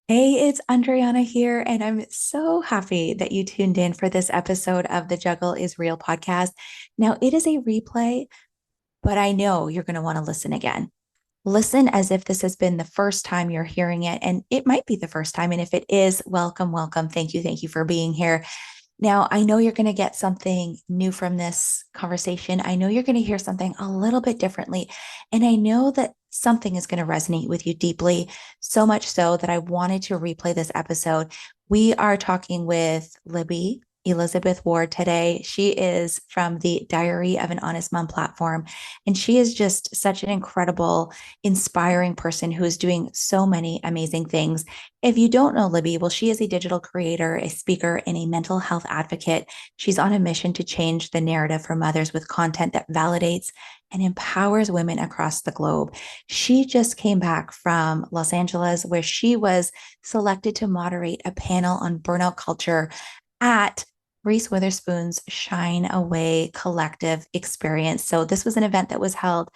Hey, it's Andryanna here, and I'm so happy that you tuned in for this episode of the Juggle is Real podcast. Now, it is a replay, but I know you're going to want to listen again. Listen as if this has been the first time you're hearing it, and it might be the first time. And if it is, welcome, welcome. Thank you for being here. Now, I know you're going to get something new from this conversation. I know you're going to hear something a little bit differently. And I know that something is going to resonate with you deeply, so much so that I wanted to replay this episode. We are talking with Libby, Elizabeth Ward today. She is from the Diary of an Honest Mom platform. And she is just such an incredible, inspiring person who is doing so many amazing things. If you don't know Libby, well, she is a digital creator, a speaker, and a mental health advocate. She's on a mission to change the narrative for mothers with content that validates and empowers women across the globe. She just came back from Los Angeles, where she was selected to moderate a panel on burnout culture at Reese Witherspoon's Shine Away Collective experience. So, this was an event that was held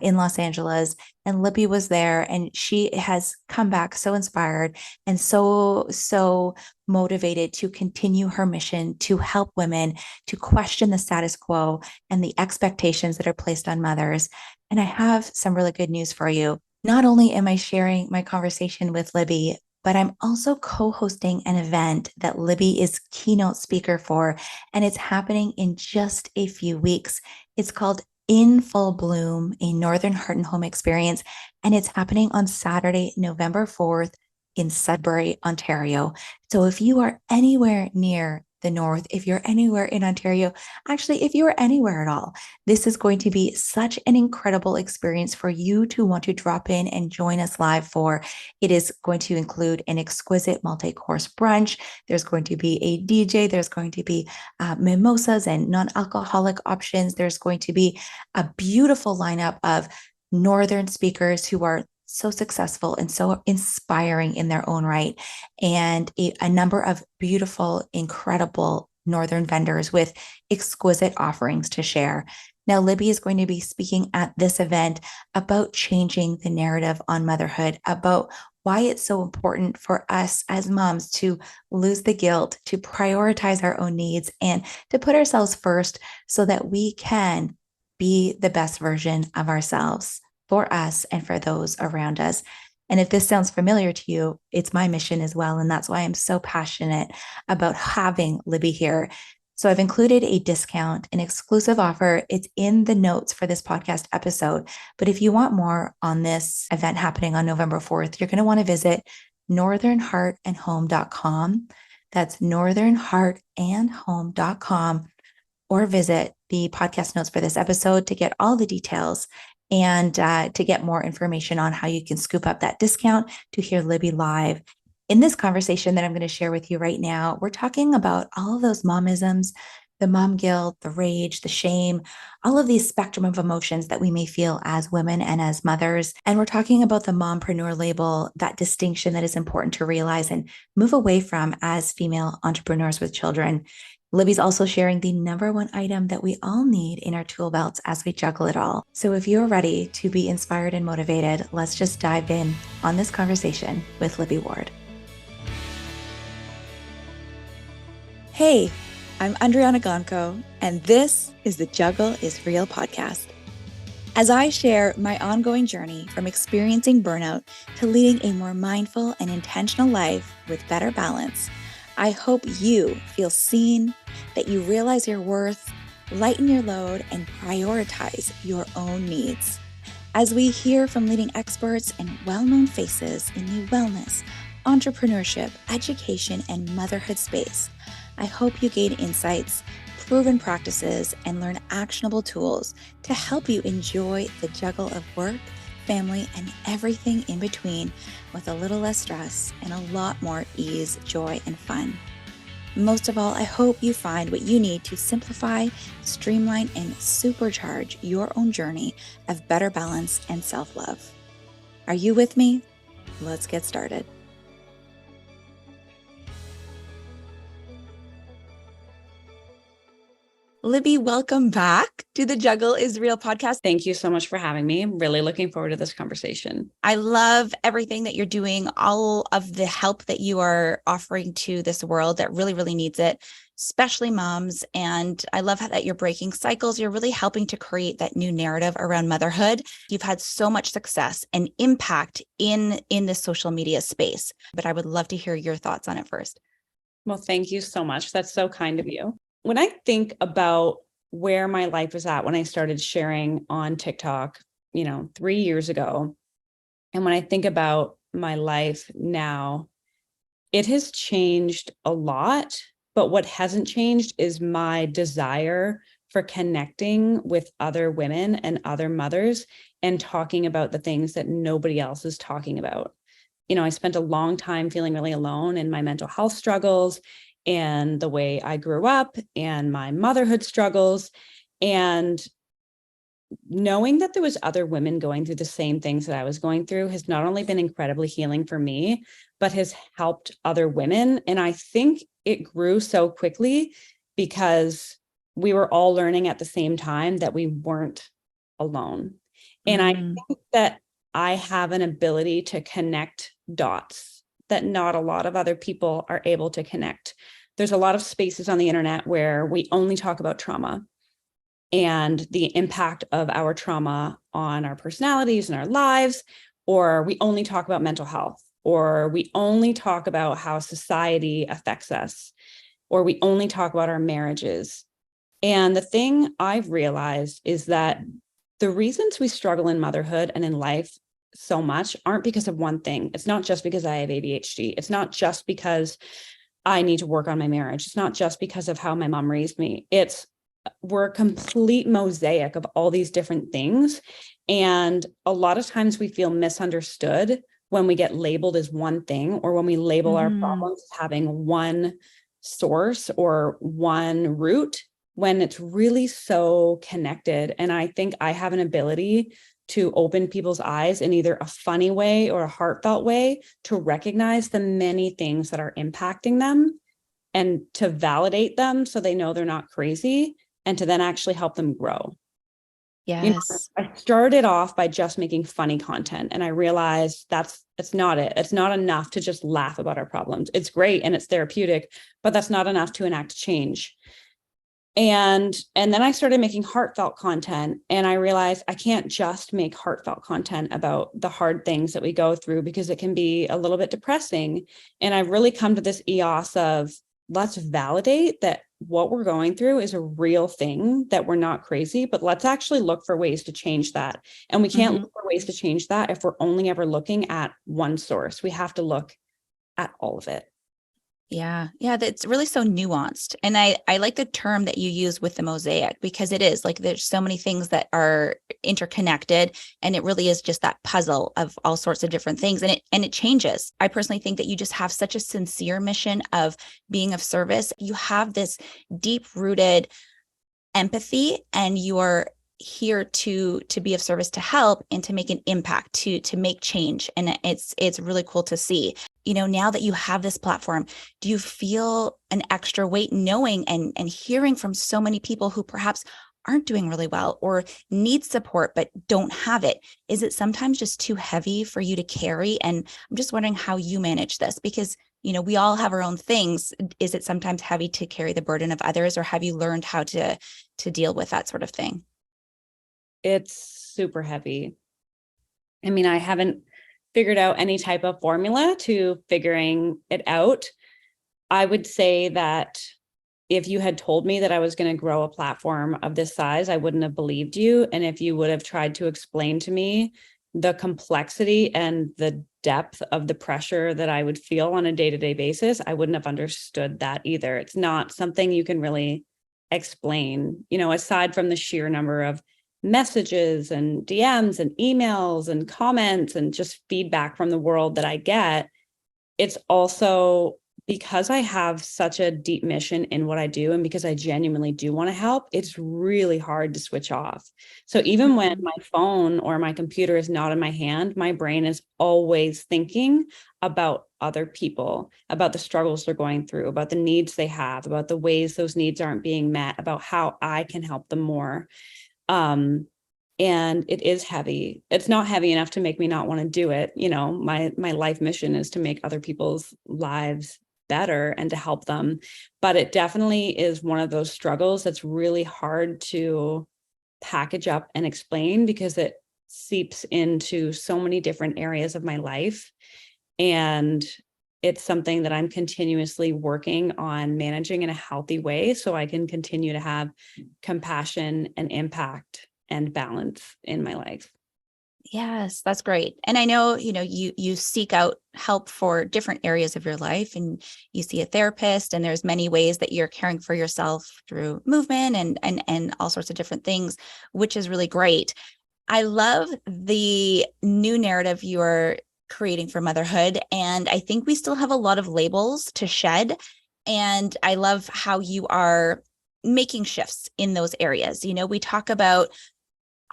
in Los Angeles, and Libby was there, and she has come back so inspired and so motivated to continue her mission to help women to question the status quo and the expectations that are placed on mothers. And I have some really good news for you. Not only am I sharing my conversation with Libby, but I'm also co-hosting an event that Libby is keynote speaker for, and it's happening in just a few weeks. It's called In Full Bloom, a Northern Heart and Home experience, and it's happening on Saturday, November 4th in Sudbury, Ontario. So if you are anywhere near the North, if you're anywhere in Ontario, actually, if you're anywhere at all, this is going to be such an incredible experience for you to want to drop in and join us live for. It is going to include an exquisite multi-course brunch. There's going to be a DJ. There's going to be mimosas and non-alcoholic options. There's going to be a beautiful lineup of Northern speakers who are so successful and so inspiring in their own right, and a number of beautiful, incredible Northern vendors with exquisite offerings to share. Now, Libby is going to be speaking at this event about changing the narrative on motherhood, about why it's so important for us as moms to lose the guilt, to prioritize our own needs, and to put ourselves first so that we can be the best version of ourselves for us and for those around us. And if this sounds familiar to you, it's my mission as well. And that's why I'm so passionate about having Libby here. So I've included a discount, an exclusive offer. It's in the notes for this podcast episode. But if you want more on this event happening on November 4th, you're going to want to visit northernheartandhome.com. That's northernheartandhome.com, or visit the podcast notes for this episode to get all the details and to get more information on how you can scoop up that discount to hear Libby live. In this conversation that I'm going to share with you right now, we're talking about all of those momisms, the mom guilt, the rage, the shame, all of these spectrum of emotions that we may feel as women and as mothers. And we're talking about the mompreneur label, that distinction that is important to realize and move away from as female entrepreneurs with children. Libby's also sharing the number one item that we all need in our tool belts as we juggle it all. So if you're ready to be inspired and motivated, let's just dive in on this conversation with Libby Ward. Hey, I'm Andryanna Gonco, and this is the Juggle is Real podcast. As I share my ongoing journey from experiencing burnout to leading a more mindful and intentional life with better balance, I hope you feel seen, that you realize your worth, lighten your load, and prioritize your own needs. As we hear from leading experts and well-known faces in the wellness, entrepreneurship, education, and motherhood space, I hope you gain insights, proven practices, and learn actionable tools to help you enjoy the juggle of work, family, and everything in between with a little less stress and a lot more ease, joy, and fun. Most of all, I hope you find what you need to simplify, streamline, and supercharge your own journey of better balance and self-love. Are you with me? Let's get started. Libby, welcome back to the Juggle is Real podcast. Thank you so much for having me. I'm really looking forward to this conversation. I love everything that you're doing, all of the help that you are offering to this world that really, really needs it, especially moms. And I love that you're breaking cycles. You're really helping to create that new narrative around motherhood. You've had so much success and impact in the social media space, but I would love to hear your thoughts on it first. Well, thank you so much. That's so kind of you. When I think about where my life was at when I started sharing on TikTok, 3 years ago, and when I think about my life now, it has changed a lot. But what hasn't changed is my desire for connecting with other women and other mothers and talking about the things that nobody else is talking about. I spent a long time feeling really alone in my mental health struggles and the way I grew up and my motherhood struggles. And knowing that there was other women going through the same things that I was going through has not only been incredibly healing for me, but has helped other women. And I think it grew so quickly because we were all learning at the same time that we weren't alone. And I think that I have an ability to connect dots that not a lot of other people are able to connect. There's a lot of spaces on the internet where we only talk about trauma and the impact of our trauma on our personalities and our lives, or we only talk about mental health, or we only talk about how society affects us, or we only talk about our marriages. And the thing I've realized is that the reasons we struggle in motherhood and in life so much aren't because of one thing. It's not just because I have ADHD. It's not just because I need to work on my marriage. It's not just because of how my mom raised me. We're a complete mosaic of all these different things. And a lot of times we feel misunderstood when we get labeled as one thing, or when we label our problems as having one source or one root, when it's really so connected. And I think I have an ability to open people's eyes in either a funny way or a heartfelt way to recognize the many things that are impacting them and to validate them so they know they're not crazy, and to then actually help them grow. Yes. I started off by just making funny content, and I realized it's not it. It's not enough to just laugh about our problems. It's great and it's therapeutic, but that's not enough to enact change. And then I started making heartfelt content, and I realized I can't just make heartfelt content about the hard things that we go through, because it can be a little bit depressing. And I've really come to this EOS of, let's validate that what we're going through is a real thing, that we're not crazy, but let's actually look for ways to change that. And we can't look for ways to change that if we're only ever looking at one source. We have to look at all of it. Yeah. That's really so nuanced. And I like the term that you use with the mosaic, because it is like there's so many things that are interconnected, and it really is just that puzzle of all sorts of different things. And it changes. I personally think that you just have such a sincere mission of being of service. You have this deep rooted empathy, and you are here to be of service, to help and to make an impact, to make change. And it's really cool to see. Now that you have this platform, do you feel an extra weight knowing and hearing from so many people who perhaps aren't doing really well or need support but don't have it? Is it sometimes just too heavy for you to carry? And I'm just wondering how you manage this, because we all have our own things. Is it sometimes heavy to carry the burden of others, or have you learned how to deal with that sort of thing? It's super heavy. I mean, I haven't figured out any type of formula to figuring it out. I would say that if you had told me that I was going to grow a platform of this size, I wouldn't have believed you. And if you would have tried to explain to me the complexity and the depth of the pressure that I would feel on a day-to-day basis, I wouldn't have understood that either. It's not something you can really explain, aside from the sheer number of messages and DMs and emails and comments and just feedback from the world that I get. It's also because I have such a deep mission in what I do, and because I genuinely do want to help, it's really hard to switch off. So even when my phone or my computer is not in my hand, my brain is always thinking about other people, about the struggles they're going through, about the needs they have, about the ways those needs aren't being met, about how I can help them more. And it is heavy. It's not heavy enough to make me not want to do it. My life mission is to make other people's lives better and to help them. But it definitely is one of those struggles that's really hard to package up and explain, because it seeps into so many different areas of my life. And it's something that I'm continuously working on managing in a healthy way so I can continue to have compassion and impact and balance in my life. Yes, that's great. And I know, you seek out help for different areas of your life, and you see a therapist, and there's many ways that you're caring for yourself through movement and all sorts of different things, which is really great. I love the new narrative you're creating for motherhood. And I think we still have a lot of labels to shed. And I love how you are making shifts in those areas. We talk about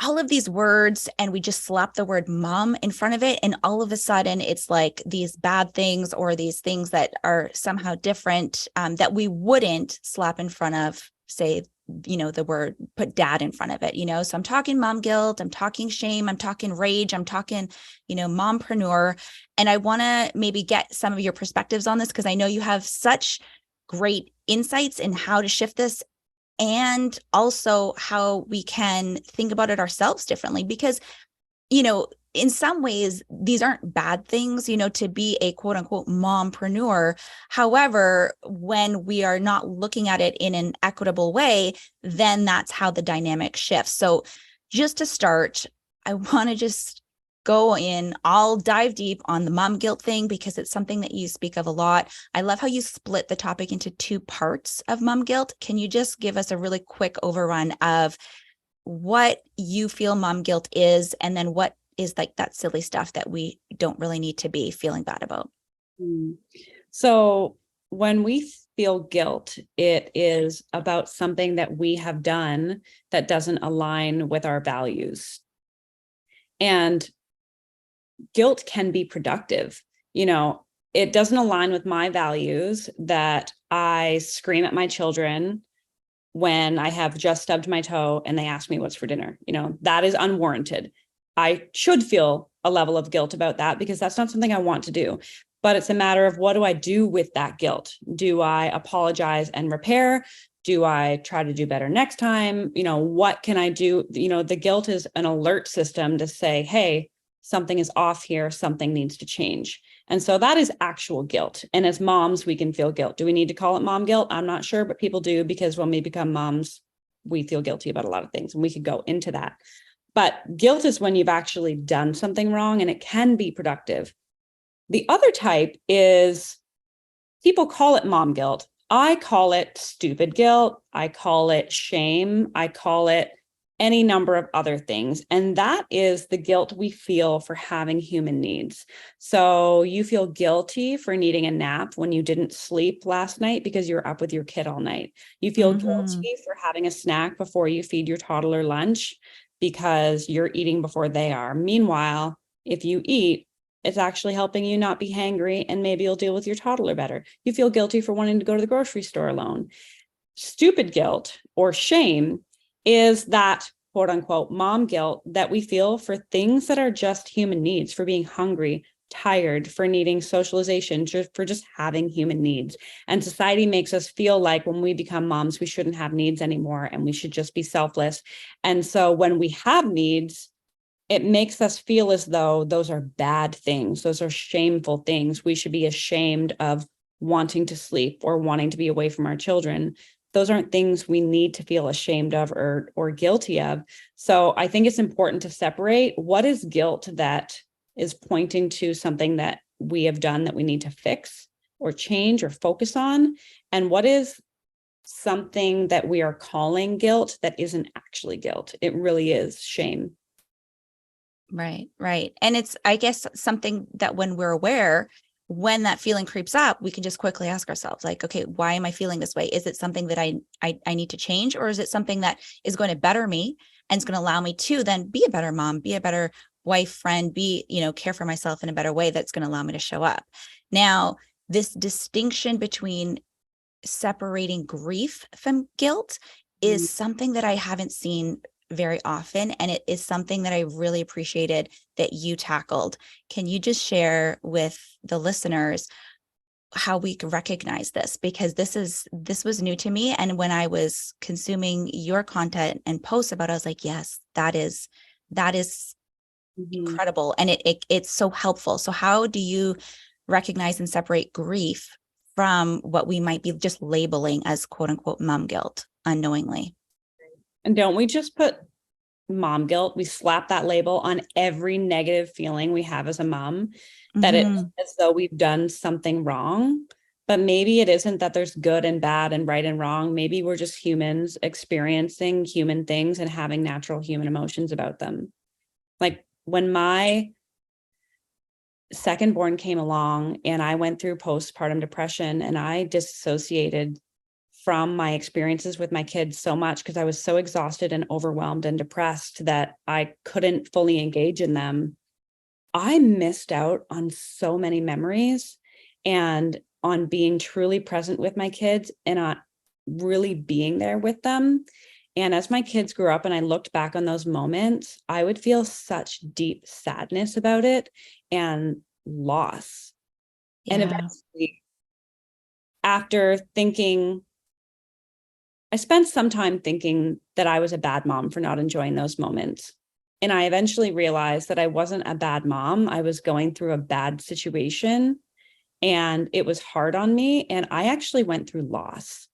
all of these words and we just slap the word mom in front of it. And all of a sudden it's like these bad things or these things that are somehow different, that we wouldn't slap in front of, say, the word, put dad in front of it, So I'm talking mom guilt, I'm talking shame, I'm talking rage, I'm talking, mompreneur. And I want to maybe get some of your perspectives on this, because I know you have such great insights in how to shift this, and also how we can think about it ourselves differently, because, in some ways, these aren't bad things, to be a quote unquote mompreneur. However, when we are not looking at it in an equitable way, then that's how the dynamic shifts. So just to start, I want to just go in, I'll dive deep on the mom guilt thing, because it's something that you speak of a lot. I love how you split the topic into two parts of mom guilt. Can you just give us a really quick overrun of what you feel mom guilt is, and then what is like that silly stuff that we don't really need to be feeling bad about? So when we feel guilt, it is about something that we have done that doesn't align with our values. And guilt can be productive. It doesn't align with my values that I scream at my children when I have just stubbed my toe and they ask me what's for dinner. That is unwarranted. I should feel a level of guilt about that, because that's not something I want to do. But it's a matter of, what do I do with that guilt? Do I apologize and repair? Do I try to do better next time? What can I do? The guilt is an alert system to say, hey, something is off here, something needs to change. And so that is actual guilt. And as moms, we can feel guilt. Do we need to call it mom guilt? I'm not sure, but people do, because when we become moms, we feel guilty about a lot of things, and we could go into that. But guilt is when you've actually done something wrong, and it can be productive. The other type is, people call it mom guilt. I call it stupid guilt. I call it shame. I call it any number of other things. And that is the guilt we feel for having human needs. So you feel guilty for needing a nap when you didn't sleep last night because you were up with your kid all night. You feel guilty for having a snack before you feed your toddler lunch because you're eating before they are. Meanwhile, if you eat, it's actually helping you not be hangry, and maybe you'll deal with your toddler better. You feel guilty for wanting to go to the grocery store alone. Stupid guilt or shame is that quote unquote mom guilt that we feel for things that are just human needs, for being hungry, tired, for needing socialization, for just having human needs. And society makes us feel like when we become moms, we shouldn't have needs anymore, and we should just be selfless. And so when we have needs, it makes us feel as though those are bad things. Those are shameful things. We should be ashamed of wanting to sleep or wanting to be away from our children. Those aren't things we need to feel ashamed of or guilty of. So I think it's important to separate what is guilt that is pointing to something that we have done that we need to fix or change or focus on, and what is something that we are calling guilt that isn't actually guilt. It really is shame. Right. And it's, I guess, something that when we're aware, when that feeling creeps up, we can just quickly ask ourselves, like, okay, why am I feeling this way? Is it something that I need to change, or is it something that is going to better me and it's going to allow me to then be a better mom, be a better wife, friend, care for myself in a better way that's going to allow me to show up. Now, this distinction between separating grief from guilt is something that I haven't seen very often. And it is something that I really appreciated that you tackled. Can you just share with the listeners how we can recognize this? Because this was new to me. And when I was consuming your content and posts about it, I was like, yes, that is incredible. And it's so helpful. So how do you recognize and separate grief from what we might be just labeling as quote unquote mom guilt unknowingly? And don't we just put mom guilt? We slap that label on every negative feeling we have as a mom, that it's as though we've done something wrong. But maybe it isn't that there's good and bad and right and wrong. Maybe we're just humans experiencing human things and having natural human emotions about them. Like when my second born came along and I went through postpartum depression, and I disassociated from my experiences with my kids so much because I was so exhausted and overwhelmed and depressed that I couldn't fully engage in them. I missed out on so many memories and on being truly present with my kids and on really being there with them. And as my kids grew up and I looked back on those moments, I would feel such deep sadness about it and loss. Yeah. And eventually, after thinking, I spent some time thinking that I was a bad mom for not enjoying those moments. And I eventually realized that I wasn't a bad mom. I was going through a bad situation and it was hard on me. And I actually went through loss.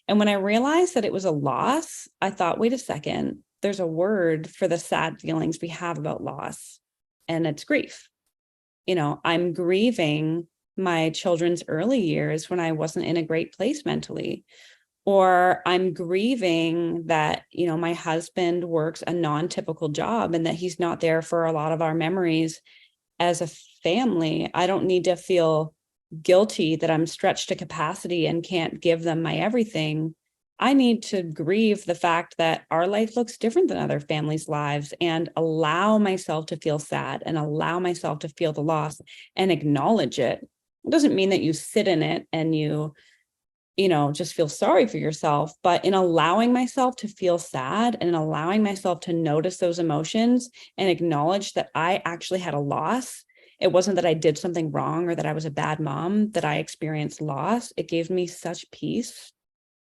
And when I realized that it was a loss, I thought, wait a second, there's a word for the sad feelings we have about loss, and it's grief. I'm grieving my children's early years when I wasn't in a great place mentally. Or I'm grieving that, my husband works a non-typical job and that he's not there for a lot of our memories as a family. I don't need to feel guilty that I'm stretched to capacity and can't give them my everything. I need to grieve the fact that our life looks different than other families' lives and allow myself to feel sad and allow myself to feel the loss and acknowledge it. It doesn't mean that you sit in it and you just feel sorry for yourself, but in allowing myself to feel sad and allowing myself to notice those emotions and acknowledge that I actually had a loss. It wasn't that I did something wrong or that I was a bad mom, that I experienced loss. It gave me such peace.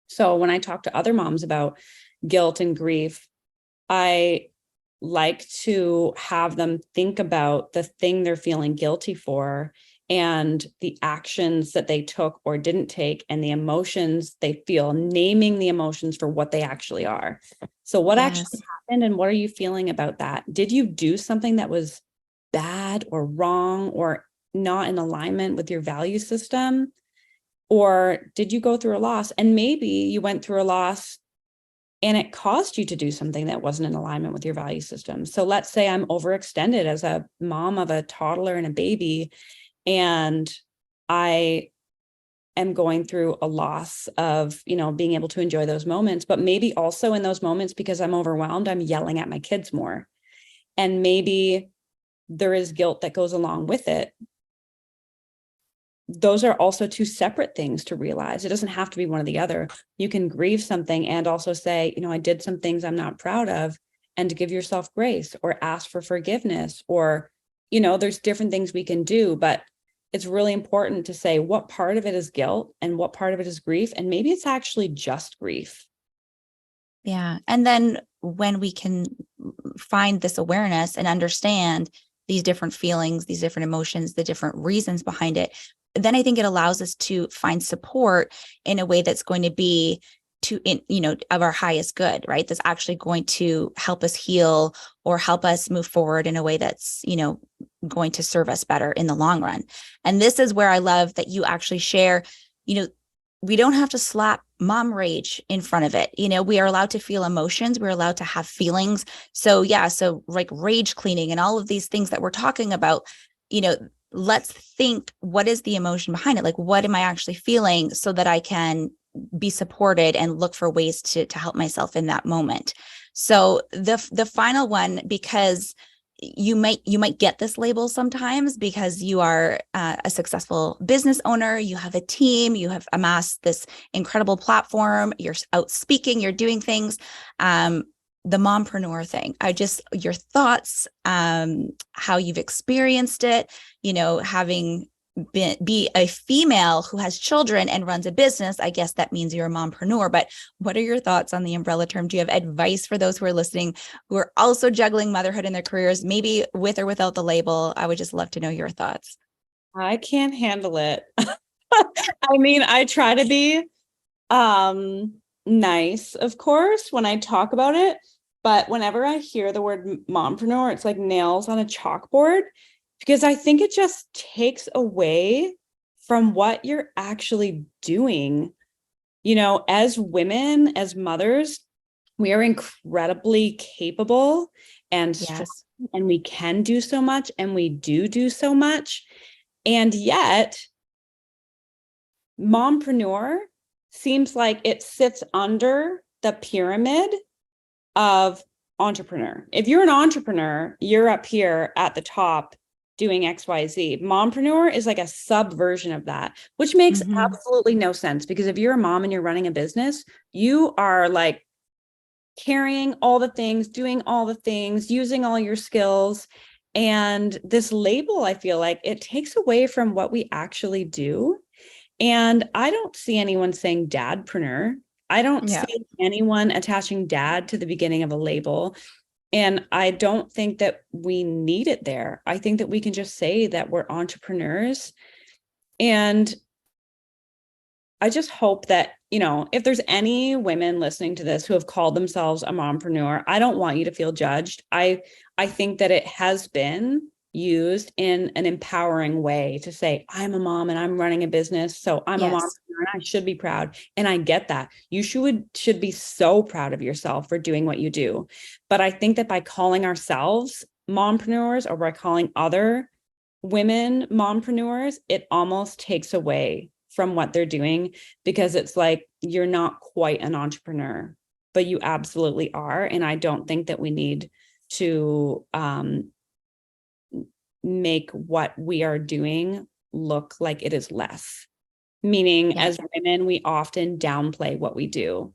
So when I talk to other moms about guilt and grief, I like to have them think about the thing they're feeling guilty for and the actions that they took or didn't take and the emotions they feel, naming the emotions for what they actually are. So what actually happened and what are you feeling about that? Did you do something that was bad or wrong or not in alignment with your value system? Or did you go through a loss? And maybe you went through a loss and it caused you to do something that wasn't in alignment with your value system. So let's say I'm overextended as a mom of a toddler and a baby, and I am going through a loss of, being able to enjoy those moments, but maybe also in those moments, because I'm overwhelmed, I'm yelling at my kids more. And maybe there is guilt that goes along with it. Those are also two separate things to realize. It doesn't have to be one or the other. You can grieve something and also say, I did some things I'm not proud of, and to give yourself grace or ask for forgiveness, or, there's different things we can do, but it's really important to say what part of it is guilt and what part of it is grief. And maybe it's actually just grief. Yeah. And then when we can find this awareness and understand these different feelings, these different emotions, the different reasons behind it, then I think it allows us to find support in a way that's going to be of our highest good, right? That's actually going to help us heal or help us move forward in a way that's, going to serve us better in the long run. And this is where I love that you actually share, we don't have to slap mom rage in front of it. We are allowed to feel emotions. We're allowed to have feelings. So like rage cleaning and all of these things that we're talking about, let's think, what is the emotion behind it? Like, what am I actually feeling, so that I can be supported and look for ways to help myself in that moment. So the final one, because you might get this label sometimes because you are a successful business owner, you have a team, you have amassed this incredible platform, you're out speaking, you're doing things. The mompreneur thing, your thoughts, how you've experienced it, having be a female who has children and runs a business. I guess that means you're a mompreneur, but what are your thoughts on the umbrella term? Do you have advice for those who are listening, who are also juggling motherhood in their careers, maybe with or without the label? I would just love to know your thoughts. I can't handle it. I mean, I try to be nice, of course, when I talk about it, but whenever I hear the word mompreneur, it's like nails on a chalkboard, because I think it just takes away from what you're actually doing. As women, as mothers, we are incredibly capable and strong, Yes. and we can do so much, and we do so much. And yet, mompreneur seems like it sits under the pyramid of entrepreneur. If you're an entrepreneur, you're up here at the top doing XYZ. Mompreneur is like a subversion of that, which makes absolutely no sense, because if you're a mom and you're running a business, you are like carrying all the things, doing all the things, using all your skills. And this label, I feel like it takes away from what we actually do. And I don't see anyone saying dadpreneur. I don't see anyone attaching dad to the beginning of a label. And I don't think that we need it there. I think that we can just say that we're entrepreneurs. And I just hope that, if there's any women listening to this who have called themselves a mompreneur, I don't want you to feel judged. I think that it has been used in an empowering way to say, I'm a mom and I'm running a business, so I'm a mompreneur and I should be proud. And I get that. You should be so proud of yourself for doing what you do. But I think that by calling ourselves mompreneurs, or by calling other women mompreneurs, it almost takes away from what they're doing, because it's like, you're not quite an entrepreneur, but you absolutely are. And I don't think that we need to make what we are doing look like it is less. Meaning, as women, we often downplay what we do.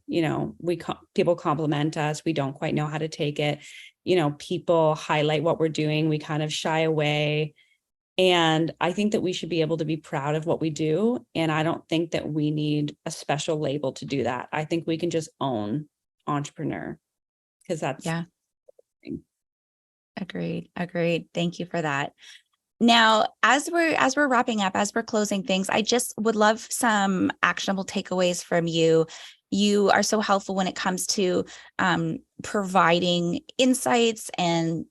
People compliment us, we don't quite know how to take it. People highlight what we're doing, we kind of shy away. And I think that we should be able to be proud of what we do. And I don't think that we need a special label to do that. I think we can just own entrepreneur, because that's Agreed. Thank you for that. Now, as we're wrapping up, as we're closing things, I just would love some actionable takeaways from you. You are so helpful when it comes to providing insights and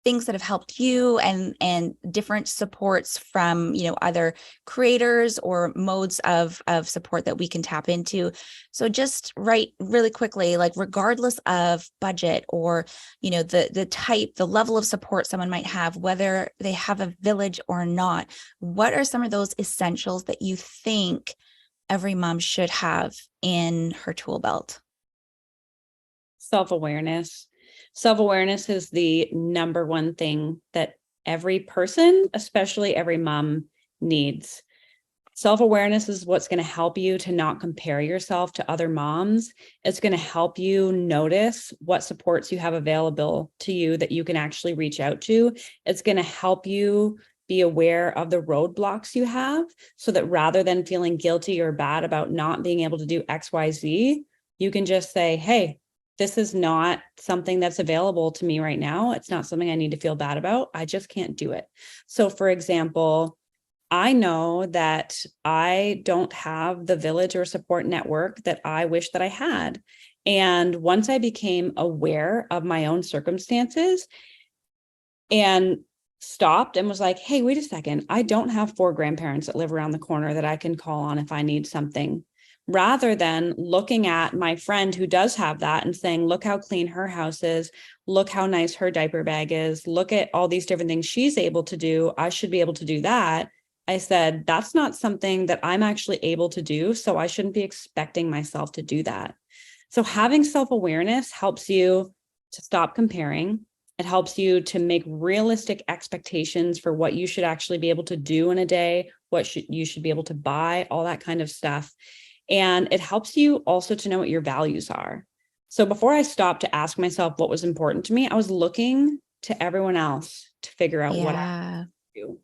things that have helped you, and different supports from, other creators or modes of support that we can tap into. So just really quickly, like, regardless of budget or, the level of support someone might have, whether they have a village or not, what are some of those essentials that you think every mom should have in her tool belt? Self-awareness. Self-awareness is the number one thing that every person, especially every mom, needs. Self-awareness is what's going to help you to not compare yourself to other moms. It's going to help you notice what supports you have available to you that you can actually reach out to. It's going to help you be aware of the roadblocks you have, so that rather than feeling guilty or bad about not being able to do XYZ, you can just say, hey, this is not something that's available to me right now. It's not something I need to feel bad about. I just can't do it. So for example, I know that I don't have the village or support network that I wish that I had. And once I became aware of my own circumstances and stopped and was like, hey, wait a second, I don't have 4 grandparents that live around the corner that I can call on if I need something. rather than looking at my friend who does have that and saying, look how clean her house is. Look how nice her diaper bag is. Look at all these different things she's able to do. I should be able to do that. I said, that's not something that I'm actually able to do. So I shouldn't be expecting myself to do that. So having self-awareness helps you to stop comparing. It helps you to make realistic expectations for what you should actually be able to do in a day, you should be able to buy, all that kind of stuff. And it helps you also to know what your values are. So before I stopped to ask myself what was important to me, I was looking to everyone else to figure out what I do.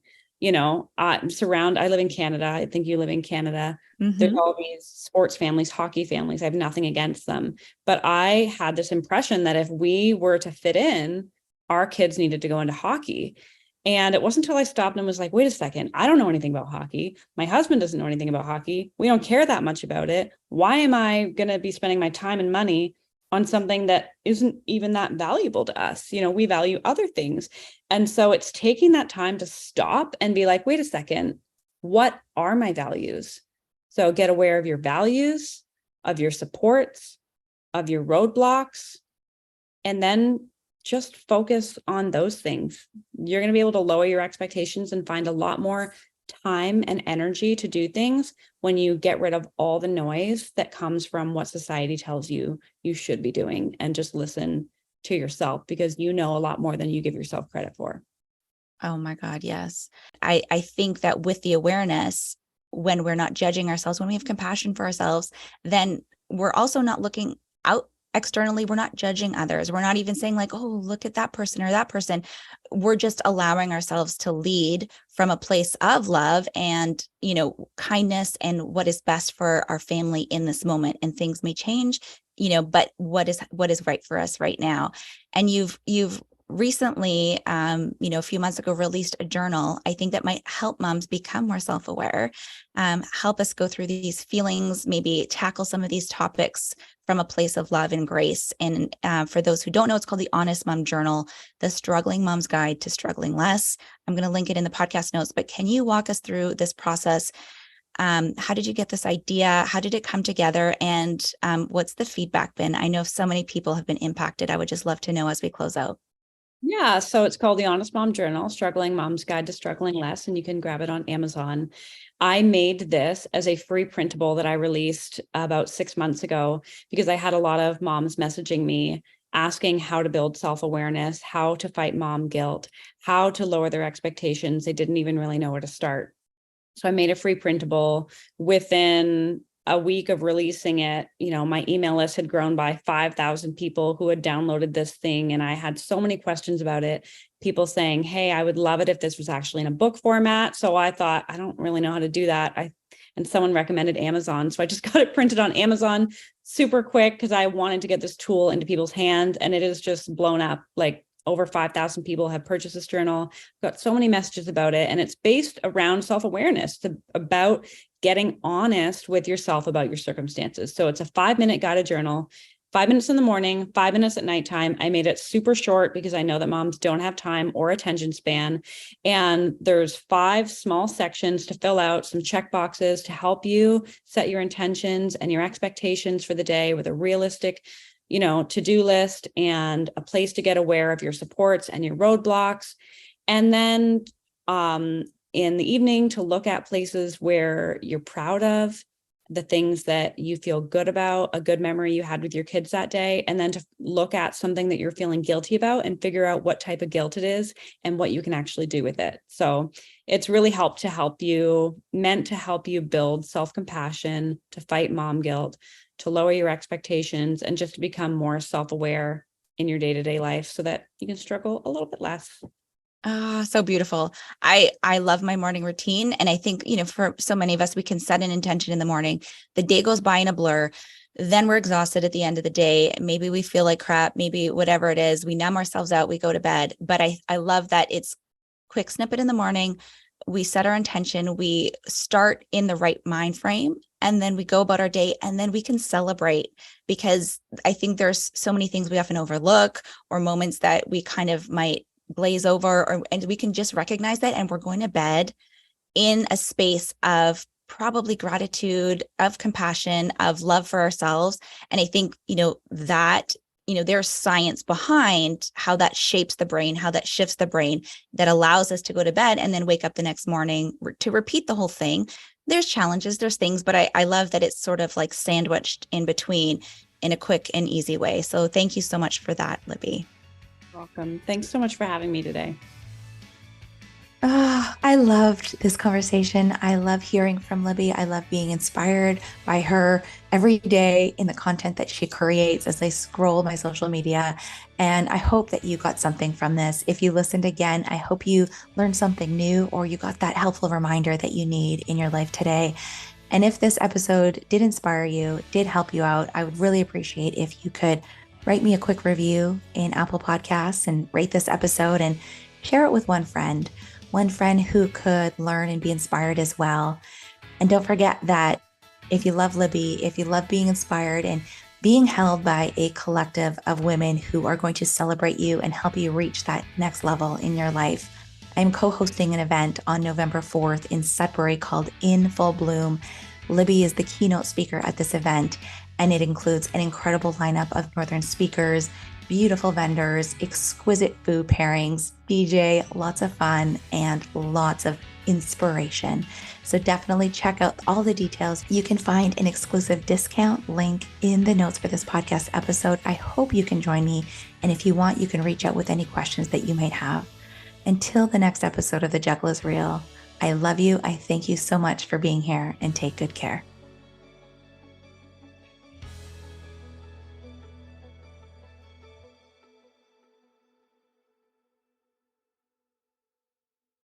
I live in Canada. I think you live in Canada. There's all these sports families, hockey families. I have nothing against them. But I had this impression that if we were to fit in, our kids needed to go into hockey. And it wasn't until I stopped and was like, wait a second, I don't know anything about hockey. My husband doesn't know anything about hockey. We don't care that much about it. Why am I going to be spending my time and money on something that isn't even that valuable to us? We value other things. And so it's taking that time to stop and be like, wait a second, what are my values? So get aware of your values, of your supports, of your roadblocks, and then just focus on those things. You're going to be able to lower your expectations and find a lot more time and energy to do things when you get rid of all the noise that comes from what society tells you you should be doing, and just listen to yourself, because you know a lot more than you give yourself credit for. Oh my God, yes. I think that with the awareness, when we're not judging ourselves, when we have compassion for ourselves, then we're also not looking out externally. We're not judging others. We're not even saying like, oh, look at that person or that person. We're just allowing ourselves to lead from a place of love and, kindness and what is best for our family in this moment. And things may change, but what is right for us right now. And you've recently, a few months ago, released a journal. I think that might help moms become more self-aware, help us go through these feelings, maybe tackle some of these topics from a place of love and grace. And for those who don't know, it's called the Honest Mom Journal, the Struggling Mom's Guide to Struggling Less. I'm going to link it in the podcast notes, but can you walk us through this process? How did you get this idea? How did it come together? And what's the feedback been? I know so many people have been impacted. I would just love to know as we close out. Yeah, so it's called the Honest Mom Journal, Struggling Mom's Guide to Struggling Less, and you can grab it on Amazon. I made this as a free printable that I released about 6 months ago because I had a lot of moms messaging me asking how to build self-awareness, how to fight mom guilt, how to lower their expectations. They didn't even really know where to start. So I made a free printable. Within a week of releasing it, my email list had grown by 5,000 people who had downloaded this thing. And I had so many questions about it. People saying, hey, I would love it if this was actually in a book format. So I thought, I don't really know how to do that. And someone recommended Amazon. So I just got it printed on Amazon super quick because I wanted to get this tool into people's hands. And it is just blown up. Like over 5,000 people have purchased this journal. Got so many messages about it. And it's based around self-awareness, about getting honest with yourself about your circumstances. So it's a 5-minute guided journal, 5 minutes in the morning, 5 minutes at nighttime. I made it super short because I know that moms don't have time or attention span. And there's 5 small sections to fill out, some check boxes to help you set your intentions and your expectations for the day with a realistic to-do list and a place to get aware of your supports and your roadblocks. And then in the evening to look at places where you're proud of, the things that you feel good about, a good memory you had with your kids that day, and then to look at something that you're feeling guilty about and figure out what type of guilt it is and what you can actually do with it. So it's really meant to help you build self-compassion, to fight mom guilt, to lower your expectations, and just to become more self-aware in your day-to-day life so that you can struggle a little bit less. Ah, so beautiful. I love my morning routine. And I think, for so many of us, we can set an intention in the morning. The day goes by in a blur. Then we're exhausted at the end of the day. Maybe we feel like crap, maybe whatever it is, we numb ourselves out, we go to bed. But I love that it's quick snippet in the morning. We set our intention, we start in the right mind frame, and then we go about our day, and then we can celebrate, because I think there's so many things we often overlook, or moments that we kind of might glaze over, and we can just recognize that. And we're going to bed in a space of probably gratitude, of compassion, of love for ourselves. And I think, that, there's science behind how that shapes the brain, how that shifts the brain, that allows us to go to bed and then wake up the next morning to repeat the whole thing. There's challenges, there's things, but I love that it's sort of like sandwiched in between in a quick and easy way. So thank you so much for that, Libby. Welcome. Thanks so much for having me today. I loved this conversation. I love hearing from Libby. I love being inspired by her every day in the content that she creates as I scroll my social media. And I hope that you got something from this. If you listened again, I hope you learned something new or you got that helpful reminder that you need in your life today. And if this episode did inspire you, did help you out, I would really appreciate if you could write me a quick review in Apple Podcasts and rate this episode and share it with one friend who could learn and be inspired as well. And don't forget that if you love Libby, if you love being inspired and being held by a collective of women who are going to celebrate you and help you reach that next level in your life, I'm co-hosting an event on November 4th in Sudbury called In Full Bloom. Libby is the keynote speaker at this event, and it includes an incredible lineup of Northern speakers, beautiful vendors, exquisite food pairings, DJ, lots of fun, and lots of inspiration. So definitely check out all the details. You can find an exclusive discount link in the notes for this podcast episode. I hope you can join me. And if you want, you can reach out with any questions that you might have. Until the next episode of The Juggle is Real, I love you. I thank you so much for being here and take good care.